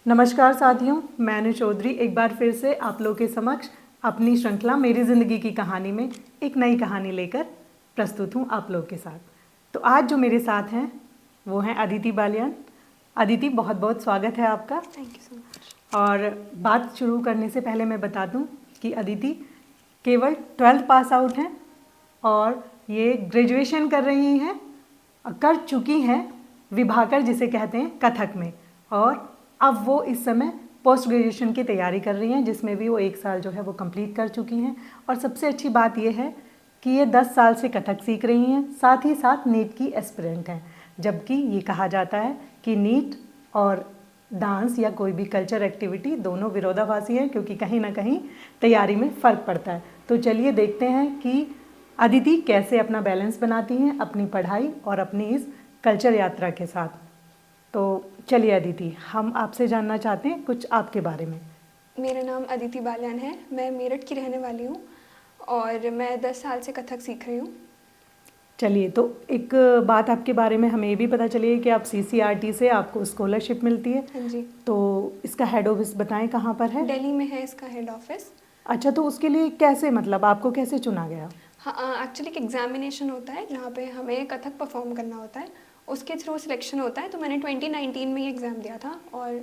नमस्कार साथियों, मैं अनु चौधरी एक बार फिर से आप लोग के समक्ष अपनी श्रृंखला मेरी ज़िंदगी की कहानी में एक नई कहानी लेकर प्रस्तुत हूँ आप लोग के साथ। तो आज जो मेरे साथ हैं वो हैं अदिति बालियान। अदिति, बहुत बहुत स्वागत है आपका। Thank you so much. और बात शुरू करने से पहले मैं बता दूँ कि अदिति केवल 12th पास आउट हैं और ये ग्रेजुएशन कर रही हैं, कर चुकी हैं विभाकर जिसे कहते हैं कथक में, और अब वो इस समय पोस्ट ग्रेजुएशन की तैयारी कर रही हैं जिसमें भी वो 1 साल जो है वो कंप्लीट कर चुकी हैं। और सबसे अच्छी बात ये है कि ये 10 साल से कथक सीख रही हैं, साथ ही साथ नीट की एस्पिरेंट हैं। जबकि ये कहा जाता है कि नीट और डांस या कोई भी कल्चर एक्टिविटी दोनों विरोधाभासी हैं, क्योंकि कहीं ना कहीं तैयारी में फ़र्क पड़ता है। तो चलिए देखते हैं कि अदिति कैसे अपना बैलेंस बनाती हैं अपनी पढ़ाई और अपनी इस कल्चर यात्रा के साथ। तो चलिए अदिति, हम आपसे जानना चाहते हैं कुछ आपके बारे में। मेरा नाम अदिति बालियान है, मैं मेरठ की रहने वाली हूँ और मैं 10 साल से कथक सीख रही हूँ। चलिए, तो एक बात आपके बारे में हमें ये भी पता चली है कि आप CCRT से आपको स्कॉलरशिप मिलती है। हाँ जी। तो इसका हेड ऑफिस बताएं कहाँ पर है? दिल्ली में है इसका हेड ऑफिस। अच्छा, तो उसके लिए कैसे, मतलब आपको कैसे चुना गया? हाँ, एक्चुअली एक एग्जामिनेशन होता है जहाँ पे हमें कथक परफॉर्म करना होता है, उसके थ्रू सिलेक्शन होता है। तो मैंने 2019 में ये एग्ज़ाम दिया था और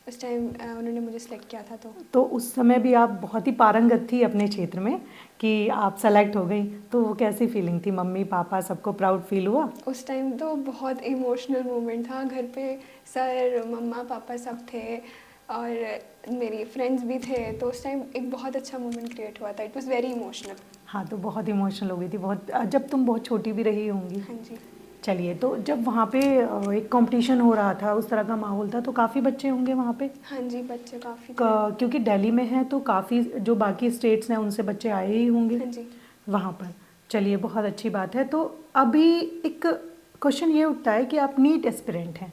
उस टाइम उन्होंने मुझे सिलेक्ट किया था। तो उस समय भी आप बहुत ही पारंगत थी अपने क्षेत्र में कि आप सेलेक्ट हो गई, तो वो कैसी फीलिंग थी? मम्मी पापा सबको प्राउड फील हुआ? उस टाइम तो बहुत इमोशनल मोमेंट था। घर पे सर मम्मा पापा सब थे और मेरी फ्रेंड्स भी थे, तो उस टाइम एक बहुत अच्छा मोमेंट क्रिएट हुआ था। It was very emotional. हाँ, तो बहुत इमोशनल हो गई थी, बहुत, जब तुम बहुत छोटी भी रही होंगी। हाँ जी। चलिए, तो जब वहाँ पे एक कंपटीशन हो रहा था, उस तरह का माहौल था, तो काफ़ी बच्चे होंगे वहाँ पे? हाँ जी, बच्चे काफ़ी थे। क्योंकि दिल्ली में है तो काफ़ी जो बाकी स्टेट्स हैं उनसे बच्चे आए ही होंगे हाँ जी। वहाँ पर। चलिए, बहुत अच्छी बात है। तो अभी एक क्वेश्चन ये उठता है कि आप नीट एस्पिरेंट हैं,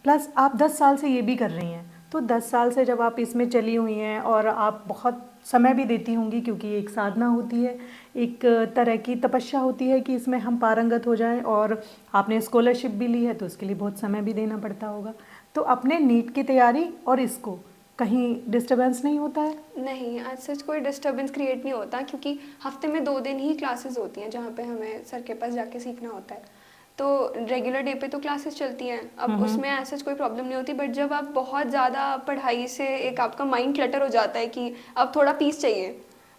प्लस आप 10 साल से ये भी कर रही हैं। तो 10 साल से जब आप इसमें चली हुई हैं और आप बहुत समय भी देती होंगी, क्योंकि एक साधना होती है, एक तरह की तपस्या होती है कि इसमें हम पारंगत हो जाएं, और आपने स्कॉलरशिप भी ली है तो उसके लिए बहुत समय भी देना पड़ता होगा। तो अपने नीट की तैयारी और इसको कहीं डिस्टर्बेंस नहीं होता है? नहीं, आज सच कोई डिस्टर्बेंस क्रिएट नहीं होता, क्योंकि हफ्ते में 2 दिन ही क्लासेस होती हैं जहाँ पे हमें सर के पास जाके सीखना होता है। तो रेगुलर डे पे तो क्लासेस चलती हैं, अब उसमें ऐसा कोई प्रॉब्लम नहीं होती। बट जब आप बहुत ज़्यादा पढ़ाई से एक आपका माइंड क्लटर हो जाता है कि अब थोड़ा पीस चाहिए,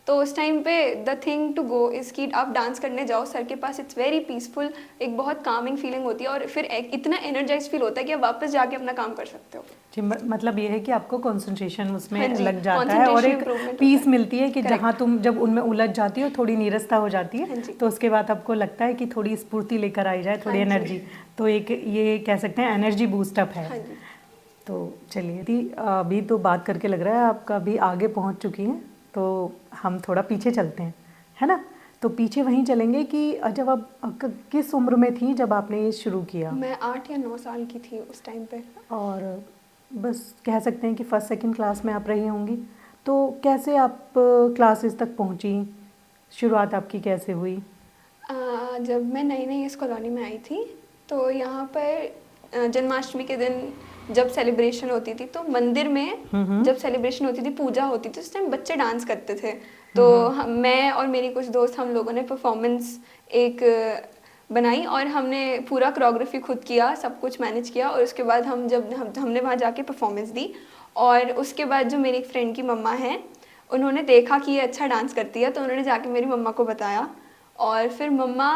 तो उस टाइम पे the thing to go is कि आप डांस करने जाओ सर के पास। इट्स वेरी पीसफुल, एक बहुत कामिंग फीलिंग होती है और फिर एक इतना एनर्जाइज फील होता है कि आप वापस जाके अपना काम कर सकते हो। जी, मतलब ये है कि आपको कंसंट्रेशन उसमें हाँ जी, लग जाता है और एक improvement पीस होता है। मिलती है कि जहाँ तुम जब उनमें उलझ जाती हो, थोड़ी नीरसता हो जाती हाँ है, जी। तो उसके बाद आपको लगता है कि थोड़ी स्फूर्ति लेकर आई जाए, थोड़ी हाँ जी। एनर्जी। तो एक ये कह सकते हैं एनर्जी बूस्टअप है। हाँ जी। तो चलिए दी, अभी तो बात करके लग रहा है आपका अभी आगे पहुँच चुकी हैं, तो हम थोड़ा पीछे चलते हैं, है ना? तो पीछे वहीं चलेंगे कि जब आप किस उम्र में थी जब आपने ये शुरू किया? मैं 8 या 9 साल की थी उस टाइम पे। और बस कह सकते हैं कि फर्स्ट सेकंड क्लास में आप रही होंगी। तो कैसे आप क्लासेस तक पहुंची? शुरुआत आपकी कैसे हुई? जब मैं नई नई इस कॉलोनी में आई थी, तो यहाँ पर जन्माष्टमी के दिन जब सेलिब्रेशन होती थी, तो मंदिर में जब सेलिब्रेशन होती थी, पूजा होती थी, उस टाइम बच्चे डांस करते थे। तो मैं और मेरी कुछ दोस्त, हम लोगों ने परफॉर्मेंस एक बनाई और हमने पूरा कोरियोग्राफी खुद किया, सब कुछ मैनेज किया। और उसके बाद हमने वहाँ जाके परफॉर्मेंस दी। और उसके बाद जो मेरी एक फ्रेंड की मम्मा हैं, उन्होंने देखा कि ये अच्छा डांस करती है, तो उन्होंने जाके मेरी मम्मा को बताया। और फिर मम्मा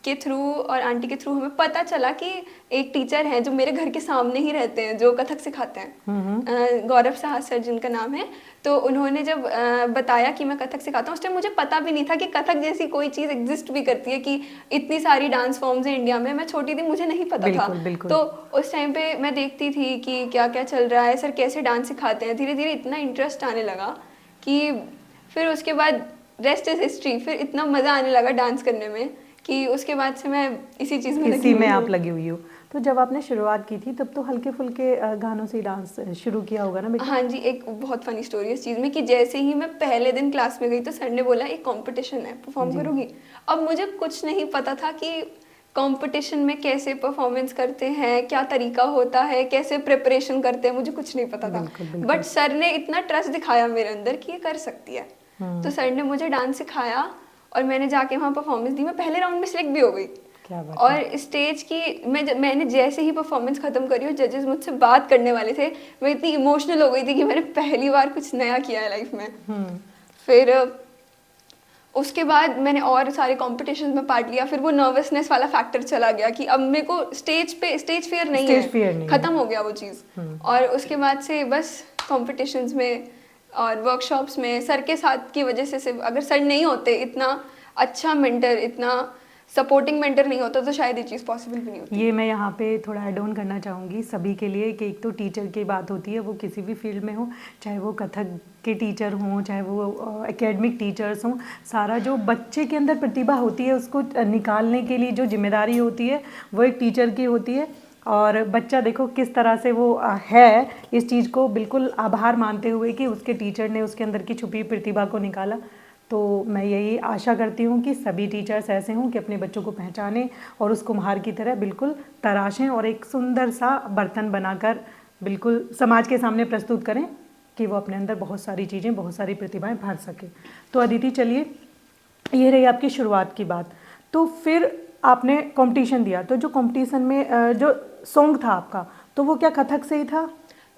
के थ्रू और आंटी के थ्रू हमें पता चला कि एक टीचर हैं जो मेरे घर के सामने ही रहते हैं, जो कथक सिखाते हैं, गौरव साहा सर जिनका नाम है। तो उन्होंने जब बताया कि मैं कथक सिखाता हूँ, उस टाइम मुझे पता भी नहीं था कि कथक जैसी कोई चीज़ एग्जिस्ट भी करती है, कि इतनी सारी डांस फॉर्म्स हैं इंडिया में। मैं छोटी थी, मुझे नहीं पता था। बिल्कुल। तो उस टाइम पे मैं देखती थी कि क्या क्या चल रहा है, सर कैसे डांस सिखाते हैं। धीरे धीरे इतना इंटरेस्ट आने लगा कि फिर उसके बाद रेस्ट इज हिस्ट्री। फिर इतना मज़ा आने लगा डांस करने में कि उसके बाद से मैं इसी चीज़ में इसी में आप लगी हुई हो। तो जब आपने शुरुआत की थी तब तो हल्के फुल्के गानों से डांस शुरू किया होगा ना बेटा? हाँ जी, एक बहुत फनी स्टोरी है इस चीज़ में कि जैसे ही मैं पहले दिन क्लास में गई तो सर ने बोला एक कंपटीशन है, परफॉर्म करोगी। अब मुझे कुछ नहीं पता था कि कंपटीशन में कैसे परफॉर्मेंस करते हैं, क्या तरीका होता है, कैसे प्रिपरेशन करते हैं, मुझे कुछ नहीं पता था। बिल्कुल, बिल्कुल। बट सर ने इतना ट्रस्ट दिखाया मेरे अंदर कि ये कर सकती है। तो सर ने मुझे डांस सिखाया और मैंने जाके वहाँ परफॉर्मेंस दी। मैं पहले राउंड में सिलेक्ट भी हो गई। क्या बात है। और स्टेज की मैंने जैसे ही परफॉर्मेंस खत्म करी और जजेस मुझसे बात करने वाले थे, मैं इतनी इमोशनल हो गई थी कि मैंने पहली बार कुछ नया किया है लाइफ में। फिर उसके बाद मैंने और सारे कॉम्पिटिशन में पार्ट लिया। फिर वो नर्वसनेस वाला फैक्टर चला गया कि अब मेरे को स्टेज फियर नहीं है, खत्म हो गया वो चीज़। और उसके बाद से बस कॉम्पिटिशन्स में और वर्कशॉप्स में सर के साथ की वजह से अगर सर नहीं होते, इतना अच्छा मेंटर, इतना सपोर्टिंग मेंटर नहीं होता, तो शायद ये चीज़ पॉसिबल भी नहीं होती। ये मैं यहाँ पे थोड़ा ऐड ऑन करना चाहूँगी सभी के लिए कि एक तो टीचर की बात होती है, वो किसी भी फील्ड में हो, चाहे वो कथक के टीचर हों, चाहे वो एकेडमिक टीचर्स हों, सारा जो बच्चे के अंदर प्रतिभा होती है उसको निकालने के लिए जो जिम्मेदारी होती है वो एक टीचर की होती है। और बच्चा देखो किस तरह से वो है, इस चीज़ को बिल्कुल आभार मानते हुए कि उसके टीचर ने उसके अंदर की छुपी प्रतिभा को निकाला। तो मैं यही आशा करती हूँ कि सभी टीचर्स ऐसे हों कि अपने बच्चों को पहचानें और उस कुम्हार की तरह बिल्कुल तराशें और एक सुंदर सा बर्तन बनाकर बिल्कुल समाज के सामने प्रस्तुत करें कि वो अपने अंदर बहुत सारी चीज़ें, बहुत सारी प्रतिभाएं भर सके। तो अदिति, चलिए ये रही आपकी शुरुआत की बात। तो फिर आपने कंपटीशन दिया, तो जो कंपटीशन में जो सॉन्ग था आपका, तो वो क्या कथक से ही था?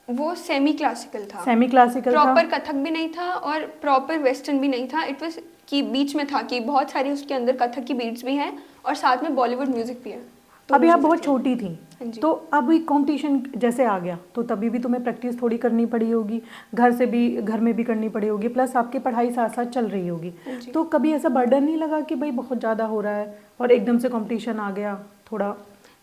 वो सेमी क्लासिकल था। सेमी क्लासिकल था, प्रॉपर कथक भी नहीं था और प्रॉपर वेस्टर्न भी नहीं था। इट वाज कि बीच में था कि बहुत सारी उसके अंदर कथक की बीट्स भी हैं और साथ में बॉलीवुड म्यूजिक भी है। तो अभी आप बहुत छोटी थी, जी। तो अभी कंपटीशन जैसे आ गया तो तभी भी तुम्हें प्रैक्टिस थोड़ी करनी पड़ी होगी, घर में भी करनी पड़ी होगी, प्लस आपकी पढ़ाई साथ साथ चल रही होगी। तो कभी ऐसा बर्डन नहीं लगा कि भाई बहुत ज़्यादा हो रहा है और एकदम से कंपटीशन आ गया थोड़ा?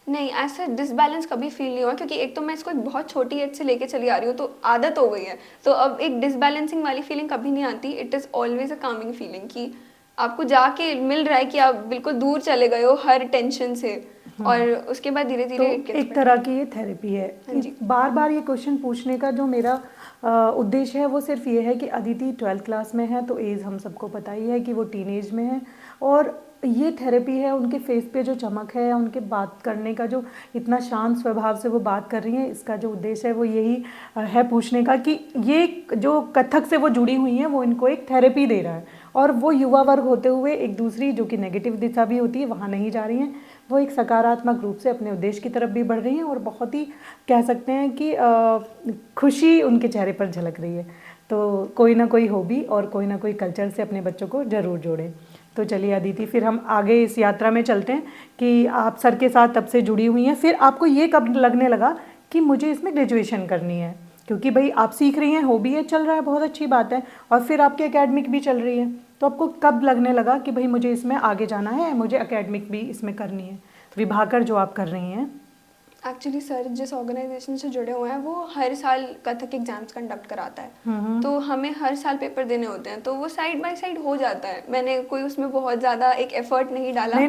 नहीं, ऐसा डिसबैलेंस कभी फील नहीं हुआ, क्योंकि एक तो मैं इसको एक बहुत छोटी एज से लेके चली आ रही हूँ, तो आदत हो गई है। तो अब एक डिसबैलेंसिंग वाली फीलिंग कभी नहीं आती। It is always a Kameng feeling कि आपको जाके मिल रहा है कि आप बिल्कुल दूर चले गए हो हर टेंशन से, और उसके बाद धीरे धीरे तो एक तरह की ये थेरेपी है। बार बार ये क्वेश्चन पूछने का जो मेरा उद्देश्य है वो सिर्फ ये है कि अदिति 12th क्लास में है, तो एज हम सबको पता ही है कि वो टीनेज में है, और ये थेरेपी है। उनके फेस पे जो चमक है, उनके बात करने का जो इतना शांत स्वभाव से वो बात कर रही हैं, इसका जो उद्देश्य है वो यही है पूछने का कि ये जो कथक से वो जुड़ी हुई हैं वो इनको एक थेरेपी दे रहा है, और वो युवा वर्ग होते हुए एक दूसरी जो कि नेगेटिव दिशा भी होती है वहाँ नहीं जा रही हैं, वो एक सकारात्मक रूप से अपने उद्देश्य की तरफ भी बढ़ रही हैं, और बहुत ही कह सकते हैं कि खुशी उनके चेहरे पर झलक रही है। तो कोई ना कोई हॉबी और कोई ना कोई कल्चर से अपने बच्चों को ज़रूर जोड़ें। तो चलिए अदिति, फिर हम आगे इस यात्रा में चलते हैं कि आप सर के साथ तब से जुड़ी हुई हैं। फिर आपको ये कब लगने लगा कि मुझे इसमें ग्रेजुएशन करनी है? क्योंकि भाई आप सीख रही हैं, हॉबी है, चल रहा है, बहुत अच्छी बात है, और फिर आपकी एकेडमिक भी चल रही है, तो आपको कब लगने लगा कि भाई मुझे इसमें आगे जाना है, मुझे एकेडमिक भी इसमें करनी है, विभाकर जो आप कर रही हैं? एक्चुअली सर जिस ऑर्गेनाइजेशन से जुड़े हुए हैं वो हर साल कथक एग्जाम्स कंडक्ट कराता है, तो हमें हर साल पेपर देने होते हैं, तो वो साइड बाय साइड हो जाता है। मैंने कोई उसमें बहुत ज़्यादा एक एफर्ट नहीं डाला।